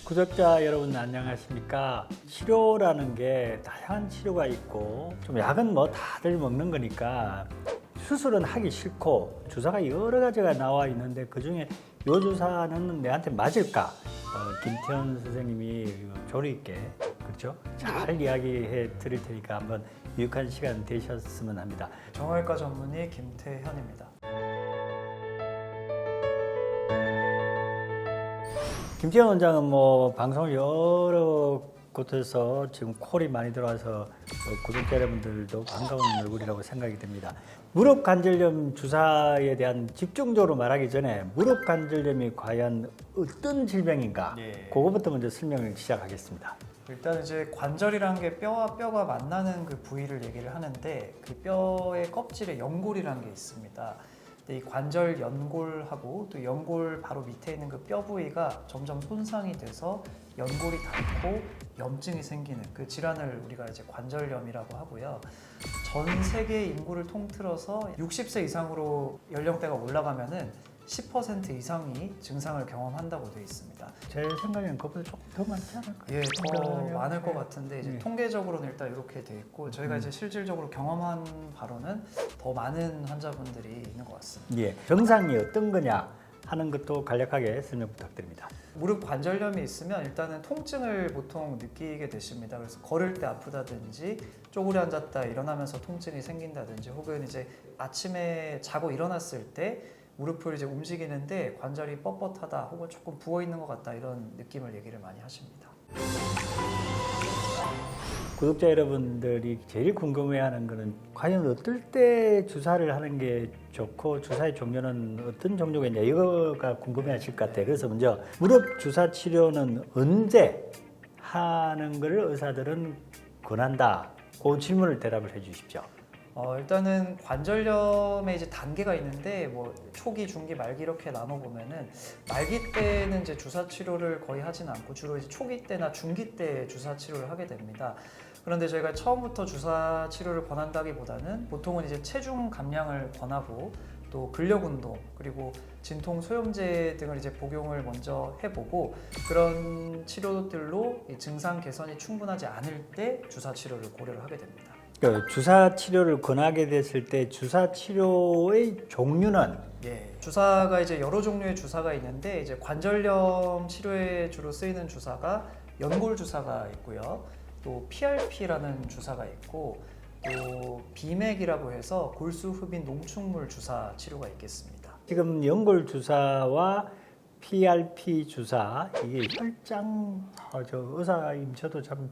구독자 여러분 안녕하십니까? 치료라는 게 다양한 치료가 있고 좀 약은 뭐 다들 먹는 거니까 수술은 하기 싫고 주사가 여러 가지가 나와 있는데 그중에 요 주사는 내한테 맞을까? 김태현 선생님이 조리 있게 그렇죠? 잘 이야기해 드릴 테니까 한번 유익한 시간 되셨으면 합니다. 정형외과 전문의 김태현입니다. 김태현 원장은 뭐 방송을 여러 곳에서 지금 콜이 많이 들어와서 구독자 여러분들도 반가운 얼굴이라고 생각이 됩니다. 무릎 관절염 주사에 대한 집중적으로 말하기 전에 무릎 관절염이 과연 어떤 질병인가? 그거부터 먼저 설명을 시작하겠습니다. 일단 이제 관절이라는 게 뼈와 뼈가 만나는 그 부위를 얘기를 하는데 그 뼈의 껍질에 연골이라는 게 있습니다. 이 관절 연골하고 또 연골 바로 밑에 있는 그 뼈 부위가 점점 손상이 돼서 연골이 닳고 염증이 생기는 그 질환을 우리가 이제 관절염이라고 하고요. 전 세계 인구를 통틀어서 60세 이상으로 연령대가 올라가면은 10% 이상이 증상을 경험한다고 되어 있습니다. 제 생각에는 그것보다 조금 더 많지 않을까요? 예, 더 많을 것 같은데 이제 통계적으로는 일단 이렇게 돼 있고 저희가 이제 실질적으로 경험한 바로는 더 많은 환자분들이 있는 것 같습니다. 예, 증상이 어떤 거냐 하는 것도 간략하게 설명 부탁드립니다. 무릎 관절염이 있으면 일단은 통증을 보통 느끼게 되십니다. 그래서 걸을 때 아프다든지 쪼그려 앉았다 일어나면서 통증이 생긴다든지 혹은 이제 아침에 자고 일어났을 때 무릎을 이제 움직이는데 관절이 뻣뻣하다 혹은 조금 부어 있는 것 같다 이런 느낌을 얘기를 많이 하십니다. 구독자 여러분들이 제일 궁금해하는 거는 과연 어떨 때 주사를 하는 게 좋고 주사의 종류는 어떤 종류가 있냐 이거가 궁금해하실 것 같아요. 그래서 먼저 무릎 주사 치료는 언제 하는 걸 의사들은 권한다. 그 질문을 대답을 해주십시오. 일단은 관절염에 이제 단계가 있는데 뭐 초기, 중기, 말기 이렇게 나눠 보면은 말기 때는 이제 주사 치료를 거의 하진 않고 주로 이제 초기 때나 중기 때 주사 치료를 하게 됩니다. 그런데 저희가 처음부터 주사 치료를 권한다기보다는 보통은 이제 체중 감량을 권하고 또 근력 운동 그리고 진통 소염제 등을 이제 복용을 먼저 해보고 그런 치료들로 이 증상 개선이 충분하지 않을 때 주사 치료를 고려를 하게 됩니다. 주사 치료를 권하게 됐을 때 주사 치료의 종류는 주사가 이제 여러 종류의 주사가 있는데 이제 관절염 치료에 주로 쓰이는 주사가 연골 주사가 있고요. 또 PRP라는 주사가 있고 또 비맥이라고 해서 골수 흡인 농축물 주사 치료가 있겠습니다. 지금 연골 주사와 PRP 주사 이게 혈장 저 의사님 저도 참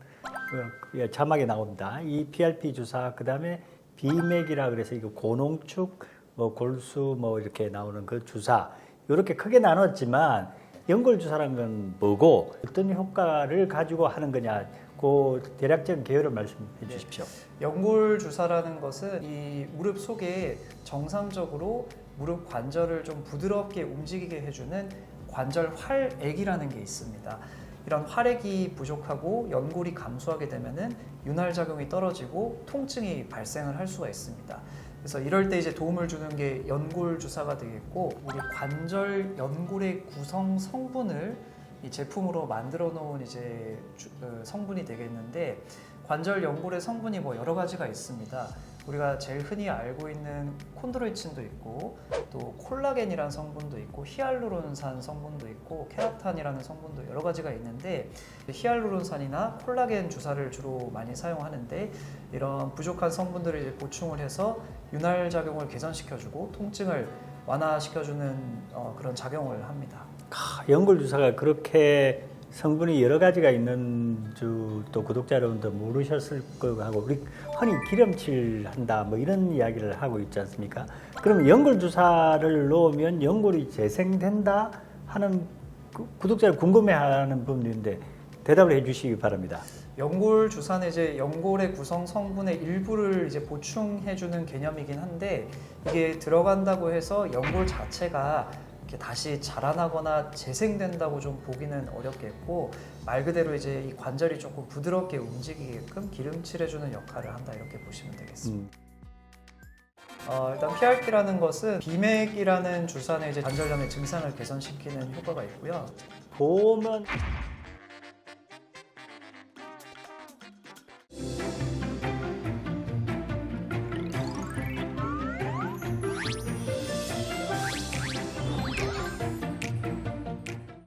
자막에 나옵니다. 이 PRP 주사 그다음에 비맥이라 그래서 이거 고농축 뭐 골수 뭐 이렇게 나오는 그 주사 이렇게 크게 나눴지만 연골 주사라는 건 뭐고 어떤 효과를 가지고 하는 거냐 그 대략적인 개요를 말씀해 주십시오. 연골 주사라는 것은 이 무릎 속에 정상적으로 무릎 관절을 좀 부드럽게 움직이게 해주는 관절 활액이라는 게 있습니다. 이런 활액이 부족하고 연골이 감소하게 되면은 윤활 작용이 떨어지고 통증이 발생을 할 수가 있습니다. 그래서 이럴 때 이제 도움을 주는 게 연골 주사가 되겠고 우리 관절 연골의 구성 성분을 이 제품으로 만들어 놓은 이제 성분이 되겠는데 관절 연골의 성분이 뭐 여러 가지가 있습니다. 우리가 제일 흔히 알고 있는 콘드로이친도 있고 또 콜라겐이라는 성분도 있고 히알루론산 성분도 있고 케라탄이라는 성분도 여러 가지가 있는데 히알루론산이나 콜라겐 주사를 주로 많이 사용하는데 이런 부족한 성분들을 이제 보충을 해서 윤활 작용을 개선시켜주고 통증을 완화시켜주는 그런 작용을 합니다. 연골 주사가 그렇게 성분이 여러 가지가 있는 줄 또 구독자 여러분도 모르셨을 거고 하고 우리 흔히 기름칠 한다 뭐 이런 이야기를 하고 있지 않습니까? 그럼 연골 주사를 놓으면 연골이 재생된다 하는 구독자를 궁금해하는 부분인데 대답을 해주시기 바랍니다. 연골 주사는 이제 연골의 구성 성분의 일부를 이제 보충해주는 개념이긴 한데 이게 들어간다고 해서 연골 자체가 다시 자라나거나 재생된다고 좀 보기는 어렵겠고 말 그대로 이제 이 관절이 조금 부드럽게 움직이게끔 기름칠해주는 역할을 한다 이렇게 보시면 되겠습니다. 일단 PRP라는 것은 비맥이라는 주사는 이제 관절염의 증상을 개선시키는 효과가 있고요. 보면